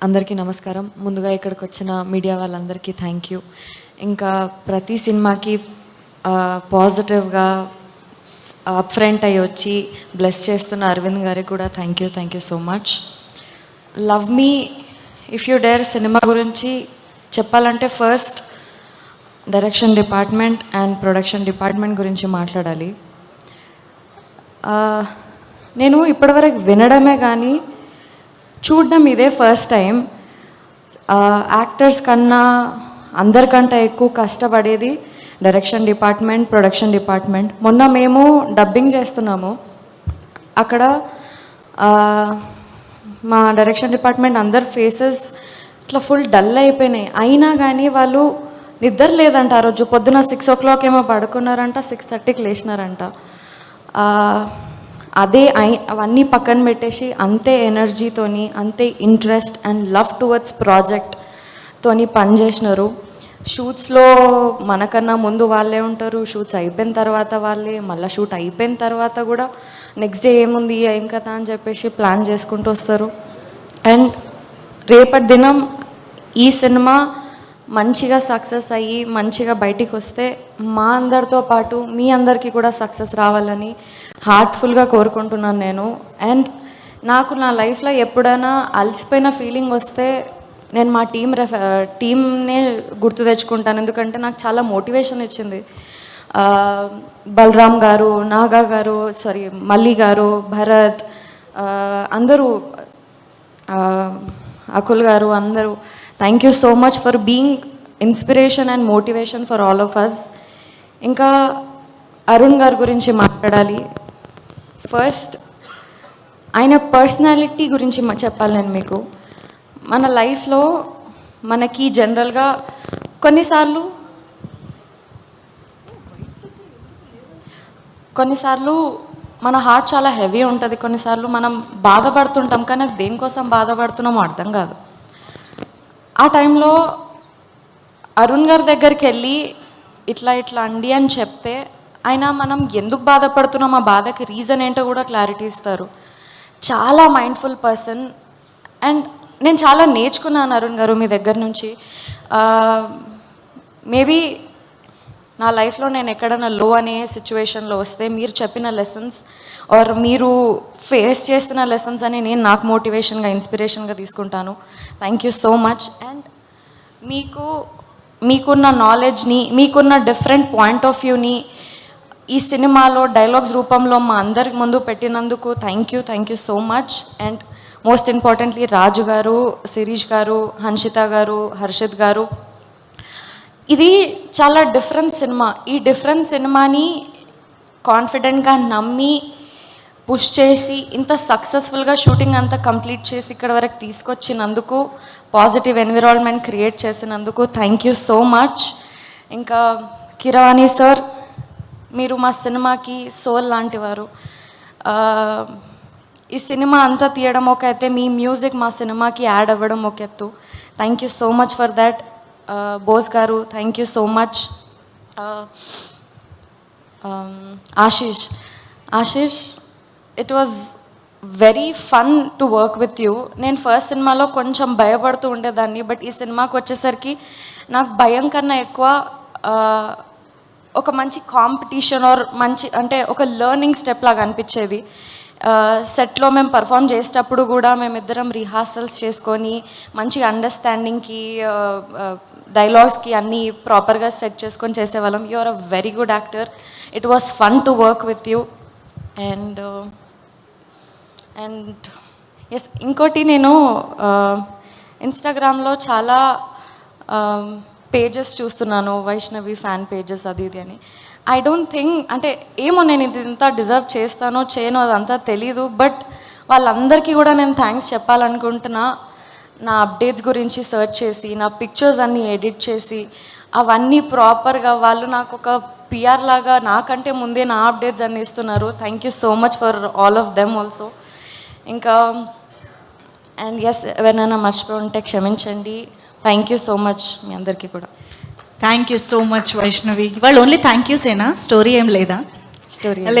అందరికీ నమస్కారం. ముందుగా ఇక్కడికి వచ్చిన మీడియా వాళ్ళందరికీ థ్యాంక్ యూ. ఇంకా ప్రతి సినిమాకి పాజిటివ్గా అప్ ఫ్రంట్ అయ్యి వచ్చి బ్లెస్ చేస్తున్న అరవింద్ గారికి కూడా thank you so much. Love me if you dare cinema గురించి చెప్పాలంటే first direction department and production department గురించి మాట్లాడాలి. నేను ఇప్పటివరకు వినడమే కానీ చూడడం ఇదే ఫస్ట్ టైం. యాక్టర్స్ కన్నా అందరికంటే ఎక్కువ కష్టపడేది డైరెక్షన్ డిపార్ట్మెంట్, ప్రొడక్షన్ డిపార్ట్మెంట్. మొన్న మేము డబ్బింగ్ చేస్తున్నాము, అక్కడ మా డైరెక్షన్ డిపార్ట్మెంట్ అందరు ఫేసెస్ ఇట్లా ఫుల్ డల్ అయిపోయినాయి. అయినా కానీ వాళ్ళు నిద్ర లేదంట. ఆ రోజు పొద్దున 6 o'clock ఏమో పడుకున్నారంట, 6:30కి లేచినారంట. అవన్నీ పక్కన పెట్టేసి అంతే ఎనర్జీతోని, అంతే ఇంట్రెస్ట్ అండ్ లవ్ టువర్డ్స్ ప్రాజెక్ట్తోని పనిచేసినారు. షూట్స్లో మనకన్నా ముందు వాళ్ళే ఉంటారు, షూట్స్ అయిపోయిన తర్వాత వాళ్ళే, మళ్ళీ షూట్ అయిపోయిన తర్వాత కూడా నెక్స్ట్ డే ఏముంది ఏం కదా అని చెప్పేసి ప్లాన్ చేసుకుంటూ వస్తారు. అండ్ రేపటి దినం ఈ సినిమా మంచిగా సక్సెస్ అయ్యి మంచిగా బయటికి వస్తే మా అందరితో పాటు మీ అందరికీ కూడా సక్సెస్ రావాలని హార్ట్ఫుల్గా కోరుకుంటున్నాను నేను. అండ్ నాకు నా లైఫ్లో ఎప్పుడైనా అలసిపోయిన ఫీలింగ్ వస్తే నేను మా టీమ్నే గుర్తు తెచ్చుకుంటాను. ఎందుకంటే నాకు చాలా మోటివేషన్ ఇచ్చింది. బలరామ్ గారు, నాగా గారు, మల్లి గారు, భరత్, అందరూ, అకుల్ గారు, అందరూ thank you so much for being inspiration and motivation for all of us. ఇంకా అరుణ్ గారి గురించి మాట్లాడాలి. ఫస్ట్ ఆయన పర్సనాలిటీ గురించి చెప్పాలి నేను మీకు. మన లైఫ్లో మనకి జనరల్గా కొన్నిసార్లు మన హార్ట్ చాలా హెవీ ఉంటుంది. కొన్నిసార్లు మనం బాధపడుతుంటాం, కానీ దేనికోసం బాధపడుతున్నామో అర్థం కాదు. ఆ టైంలో అరుణ్ గారి దగ్గరికి వెళ్ళి ఇట్లా అండి అని చెప్తే ఆయన మనం ఎందుకు బాధపడుతున్నాం, ఆ బాధకి రీజన్ ఏంటో కూడా క్లారిటీ ఇస్తారు. చాలా మైండ్ఫుల్ పర్సన్. అండ్ నేను చాలా నేర్చుకున్నాను అరుణ్ గారు మీ దగ్గర నుంచి. మేబీ నా లైఫ్లో నేను ఎక్కడైనా లో అనే సిచ్యువేషన్లో వస్తే మీరు చెప్పిన లెసన్స్ ఆర్ మీరు ఫేస్ చేస్తున్న లెసన్స్ అని నేను నాకు మోటివేషన్గా, ఇన్స్పిరేషన్గా తీసుకుంటాను. Thank you so much. And మీకున్న నాలెడ్జ్ని, మీకున్న డిఫరెంట్ పాయింట్ ఆఫ్ వ్యూని ఈ సినిమాలో డైలాగ్స్ రూపంలో మా అందరికి ముందు పెట్టినందుకు thank you so much. And most importantly Raju గారు, శిరీష్ గారు, హన్షిత గారు, హర్షిత్ గారు. ఇది చాలా డిఫరెంట్ సినిమా. ఈ డిఫరెంట్ సినిమాని కాన్ఫిడెంట్గా నమ్మి పుష్ చేసి ఇంత సక్సెస్ఫుల్గా షూటింగ్ అంతా కంప్లీట్ చేసి ఇక్కడ వరకు తీసుకొచ్చినందుకు, పాజిటివ్ ఎన్విరాన్మెంట్ క్రియేట్ చేసినందుకు థ్యాంక్ యూ సో మచ్. ఇంకా కిరవాణి సార్, మీరు మా సినిమాకి సోల్ లాంటివారు. ఈ సినిమా అంతా తీయడం ఒక ఎత్తే, మీ మ్యూజిక్ మా సినిమాకి యాడ్ అవ్వడం ఒక ఎత్తు. Thank you so much for that. Bose గారు thank you so much. Ashish, it was very fun to work with you. నేను ఫస్ట్ సినిమాలో కొంచెం భయపడుతూ ఉండేదాన్ని, బట్ ఈ సినిమాకి వచ్చేసరికి నాకు భయం కన్నా ఎక్కువ ఒక మంచి కాంపిటీషన్ ఆర్ మంచి అంటే ఒక లెర్నింగ్ స్టెప్ లాగా అనిపించేది. సెట్లో మేము పర్ఫామ్ చేసేటప్పుడు కూడా మేమిద్దరం రిహార్సల్స్ చేసుకొని మంచి అండర్స్టాండింగ్కి, డైలాగ్స్కి అన్నీ ప్రాపర్గా సెట్ చేసుకొని చేసేవాళ్ళం. You are a very good actor. It was fun to work with you. And yes, ఇంకోటి, నేను ఇన్స్టాగ్రామ్లో చాలా పేజెస్ చూస్తున్నాను, వైష్ణవి ఫ్యాన్ పేజెస్ అది ఇది అని. ఐ డోంట్ థింక్, అంటే ఏమో నేను ఇది ఇంత డిజర్వ్ చేస్తానో చేయనో అదంతా తెలీదు, బట్ వాళ్ళందరికీ కూడా నేను థ్యాంక్స్ చెప్పాలనుకుంటున్నా. నా అప్డేట్స్ గురించి సెర్చ్ చేసి, నా పిక్చర్స్ అన్నీ ఎడిట్ చేసి, అవన్నీ ప్రాపర్గా వాళ్ళు నాకు ఒక పిఆర్ లాగా నాకంటే ముందే నా అప్డేట్స్ అన్నీ ఇస్తున్నారు. Thank you so much for all of them also. ఇంకా అండ్ ఎస్, ఎవరైనా మర్చిపోయి ఉంటే క్షమించండి. థ్యాంక్ యూ సో మచ్ మీ అందరికీ కూడా. Thank you so much Vaishnavi. వాళ్ళు ఓన్లీ థ్యాంక్ యూసేనా, స్టోరీ ఏం లేదా? స్టోరీ